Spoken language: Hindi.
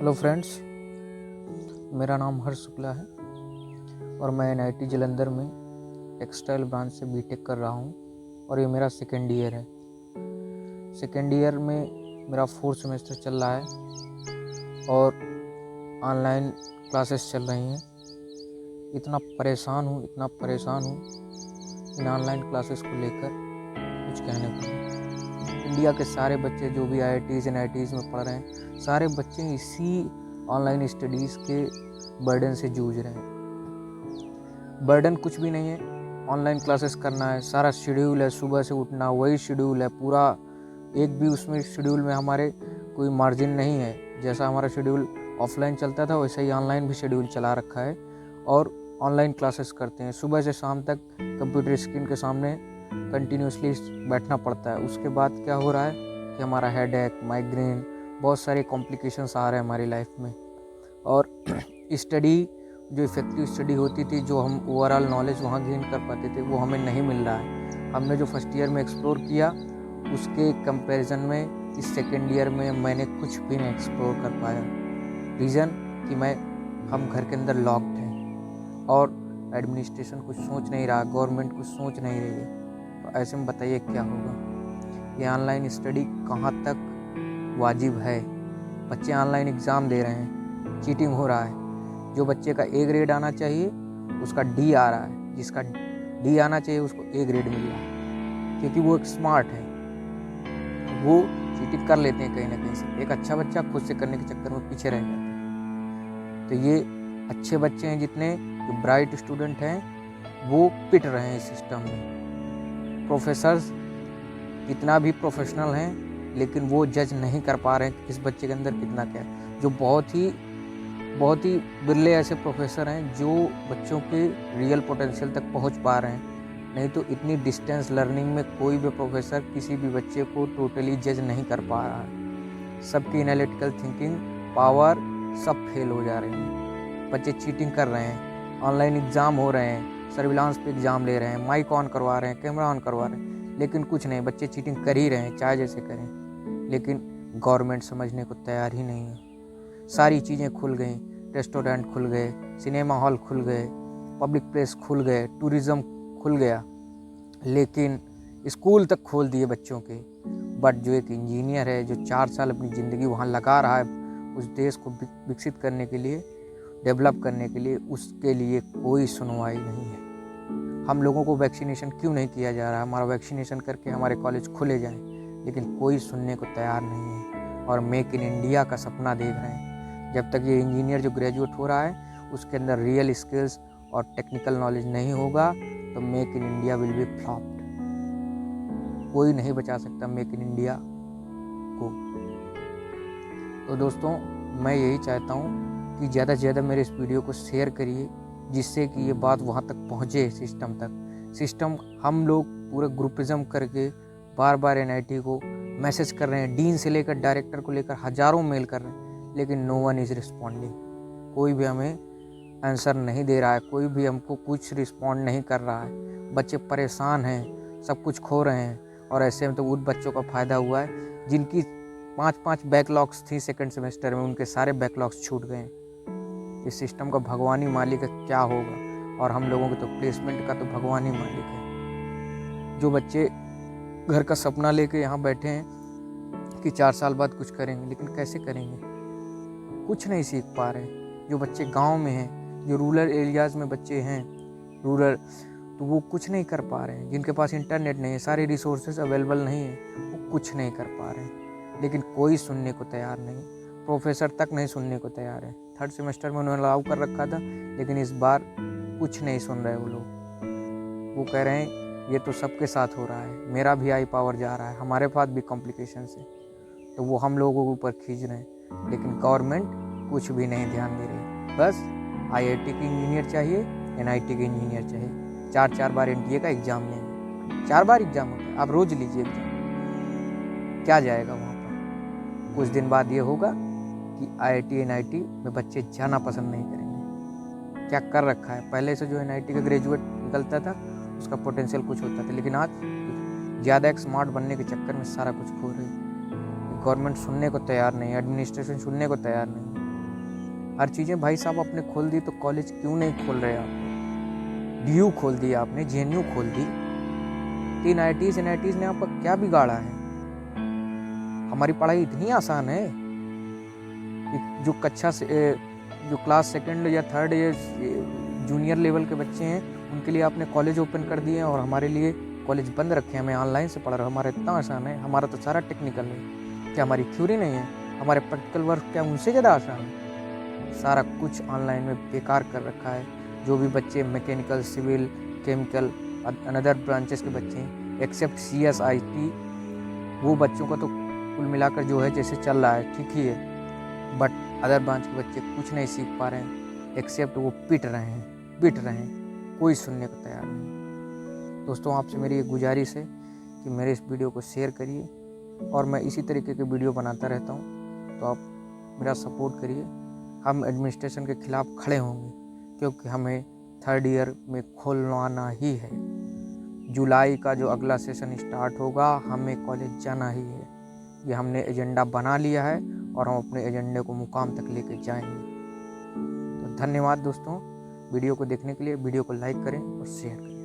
हेलो फ्रेंड्स, मेरा नाम हर्ष शुक्ला है और मैं NIT जलंधर में टेक्सटाइल ब्रांच से बीटेक कर रहा हूँ और ये मेरा सेकेंड ईयर है। सेकेंड ईयर में मेरा 4th सेमेस्टर चल रहा है और ऑनलाइन क्लासेस चल रही हैं। इतना परेशान हूँ इन ऑनलाइन क्लासेस को लेकर, कुछ कहने को नहीं। इंडिया के सारे बच्चे जो भी IITs NITs में पढ़ रहे हैं, सारे बच्चे इसी ऑनलाइन स्टडीज़ के बर्डन से जूझ रहे हैं। बर्डन कुछ भी नहीं है, ऑनलाइन क्लासेस करना है, सारा शेड्यूल है, सुबह से उठना वही शेड्यूल है पूरा, एक भी उसमें शेड्यूल में हमारे कोई मार्जिन नहीं है। जैसा हमारा शेड्यूल ऑफलाइन चलता था वैसे ही ऑनलाइन भी शेड्यूल चला रखा है और ऑनलाइन क्लासेस करते हैं। सुबह से शाम तक कंप्यूटर स्क्रीन के सामने कंटिन्यूसली बैठना पड़ता है। उसके बाद क्या हो रहा है कि हमारा हेडेक, माइग्रेन, बहुत सारे कॉम्प्लिकेशंस आ रहे हैं हमारी लाइफ में। और स्टडी जो इफ़ेक्टिव स्टडी होती थी, जो हम ओवरऑल नॉलेज वहाँ गेन कर पाते थे, वो हमें नहीं मिल रहा है। हमने जो फर्स्ट ईयर में एक्सप्लोर किया उसके कंपैरिजन में इस सेकेंड ईयर में मैंने कुछ भी नहीं एक्सप्लोर कर पाया। रीज़न कि हम घर के अंदर लॉक्ड हैं और एडमिनिस्ट्रेशन कुछ सोच नहीं रहा, गवर्नमेंट कुछ सोच नहीं रही है। तो ऐसे में बताइए क्या होगा। ये ऑनलाइन स्टडी कहाँ तक वाजिब है? बच्चे ऑनलाइन एग्ज़ाम दे रहे हैं, चीटिंग हो रहा है। जो बच्चे का A ग्रेड आना चाहिए उसका D आ रहा है, जिसका D आना चाहिए उसको A ग्रेड मिल रहा है, क्योंकि वो एक स्मार्ट है। वो चीटिंग कर लेते हैं कहीं ना कहीं से। एक अच्छा बच्चा खुद से करने के चक्कर में पीछे रह जाता है। तो ये अच्छे बच्चे हैं, जितने जो ब्राइट स्टूडेंट हैं वो पिट रहे हैं इस सिस्टम में। प्रोफेसर्स कितना भी प्रोफेशनल हैं लेकिन वो जज नहीं कर पा रहे हैं कि इस बच्चे के अंदर कितना क्या है। जो बहुत ही बिरले ऐसे प्रोफेसर हैं जो बच्चों के रियल पोटेंशियल तक पहुंच पा रहे हैं। नहीं तो इतनी डिस्टेंस लर्निंग में कोई भी प्रोफेसर किसी भी बच्चे को टोटली जज नहीं कर पा रहा है। सबकी एनालिटिकल थिंकिंग पावर सब फेल हो जा रही है। बच्चे चीटिंग कर रहे हैं, ऑनलाइन एग्ज़ाम हो रहे हैं, सर्विलांस पे एग्ज़ाम ले रहे हैं, माइक ऑन करवा रहे हैं, कैमरा ऑन करवा रहे हैं, लेकिन कुछ नहीं, बच्चे चीटिंग कर ही रहे हैं चाहे जैसे करें। लेकिन गवर्नमेंट समझने को तैयार ही नहीं है। सारी चीज़ें खुल गई, रेस्टोरेंट खुल गए, सिनेमा हॉल खुल गए, पब्लिक प्लेस खुल गए, टूरिज़्म खुल गया, लेकिन स्कूल तक खोल दिए बच्चों के। बट जो एक इंजीनियर है, जो 4 साल अपनी ज़िंदगी वहाँ लगा रहा है उस देश को विकसित करने के लिए, डेवलप करने के लिए, उसके लिए कोई सुनवाई नहीं है। हम लोगों को वैक्सीनेशन क्यों नहीं किया जा रहा है? हमारा वैक्सीनेशन करके हमारे कॉलेज खुले जाएं, लेकिन कोई सुनने को तैयार नहीं है और मेक इन इंडिया का सपना देख रहे हैं। जब तक ये इंजीनियर जो ग्रेजुएट हो रहा है उसके अंदर रियल स्किल्स और टेक्निकल नॉलेज नहीं होगा तो make in India will be flopped. कोई नहीं बचा सकता मेक इन इंडिया को। तो दोस्तों, मैं यही चाहता हूँ कि ज़्यादा से ज़्यादा मेरे इस वीडियो को शेयर करिए, जिससे कि ये बात वहाँ तक पहुँचे सिस्टम तक। सिस्टम हम लोग पूरे ग्रुपिज़म करके बार बार NIT को मैसेज कर रहे हैं, डीन से लेकर डायरेक्टर को लेकर हज़ारों मेल कर रहे हैं, लेकिन नो वन इज़ रिस्पॉन्डिंग। कोई भी हमें आंसर नहीं दे रहा है, कोई भी हमको कुछ रिस्पॉन्ड नहीं कर रहा है। बच्चे परेशान हैं, सब कुछ खो रहे हैं। और ऐसे में तो उन बच्चों का फ़ायदा हुआ है जिनकी 5-5 बैकलॉग्स थी सेकेंड सेमेस्टर में, उनके सारे बैकलॉग्स छूट गए। इस सिस्टम का भगवान ही मालिक है, क्या होगा। और हम लोगों के तो प्लेसमेंट का तो भगवान ही मालिक है। जो बच्चे घर का सपना लेके यहाँ बैठे हैं कि 4 साल बाद कुछ करेंगे, लेकिन कैसे करेंगे? कुछ नहीं सीख पा रहे हैं। जो बच्चे गांव में हैं, जो रूरल एरियाज़ में बच्चे हैं, तो वो कुछ नहीं कर पा रहे हैं। जिनके पास इंटरनेट नहीं है, सारे रिसोर्सेज अवेलेबल नहीं है, वो कुछ नहीं कर पा रहे हैं। लेकिन कोई सुनने को तैयार नहीं, प्रोफेसर तक नहीं सुनने को तैयार है। 3rd सेमेस्टर में उन्होंने अलाउ कर रखा था, लेकिन इस बार कुछ नहीं सुन रहे वो लोग। वो कह रहे हैं ये तो सबके साथ हो रहा है, मेरा भी आई पावर जा रहा है, हमारे पास भी कॉम्प्लिकेशंस है, तो वो हम लोगों के ऊपर खींच रहे हैं। लेकिन गवर्नमेंट कुछ भी नहीं ध्यान दे रही। बस IIT के इंजीनियर चाहिए, NIT के इंजीनियर चाहिए। 4-4 बार NTA का एग्ज़ाम लेंगे, 4 बार एग्ज़ाम होता है, आप रोज़ लीजिए एग्ज़ाम, क्या जाएगा वहाँ पर? कुछ दिन बाद ये होगा कि IIT NIT में बच्चे जाना पसंद नहीं करेंगे। क्या कर रखा है पहले से? जो NIT का ग्रेजुएट निकलता था उसका पोटेंशियल कुछ होता था, लेकिन आज ज़्यादा एक स्मार्ट बनने के चक्कर में सारा कुछ खो रही है। गवर्नमेंट सुनने को तैयार नहीं, एडमिनिस्ट्रेशन सुनने को तैयार नहीं। हर चीज़ें भाई साहब आपने खोल दी, तो कॉलेज क्यों नहीं खोल रहे आप? DU खोल दिया आपने, JNU खोल दी, 3 IITs NITs ने आपका क्या बिगाड़ा है? हमारी पढ़ाई इतनी आसान है कि जो कक्षा से जो क्लास 2nd या 3rd या जूनियर लेवल के बच्चे हैं, उनके लिए आपने कॉलेज ओपन कर दिए हैं और हमारे लिए कॉलेज बंद रखे हैं। हमें ऑनलाइन से पढ़ रहे हो। हमारा इतना आसान है, हमारा तो सारा टेक्निकल है। क्या हमारी थ्योरी नहीं है? हमारे प्रैक्टिकल वर्क क्या उनसे ज़्यादा आसान है? सारा कुछ ऑनलाइन में बेकार कर रखा है। जो भी बच्चे mechanical, civil, chemical, another branches के बच्चे हैं, एक्सेप्ट CS IT, वो बच्चों का तो कुल मिलाकर जो है जैसे चल रहा है ठीक ही है, बट अदर ब्रांच के बच्चे कुछ नहीं सीख पा रहे हैं, एक्सेप्ट वो पिट रहे हैं, कोई सुनने को तैयार नहीं। दोस्तों, आपसे मेरी एक गुजारिश है कि मेरे इस वीडियो को शेयर करिए, और मैं इसी तरीके के वीडियो बनाता रहता हूँ, तो आप मेरा सपोर्ट करिए। हम एडमिनिस्ट्रेशन के खिलाफ खड़े होंगे, क्योंकि हमें 3rd ईयर में खोलवाना ही है। जुलाई का जो अगला सेशन स्टार्ट होगा, हमें कॉलेज जाना ही है। ये हमने एजेंडा बना लिया है और हम अपने एजेंडे को मुकाम तक लेके जाएंगे। तो धन्यवाद दोस्तों, वीडियो को देखने के लिए। वीडियो को लाइक करें और शेयर करें।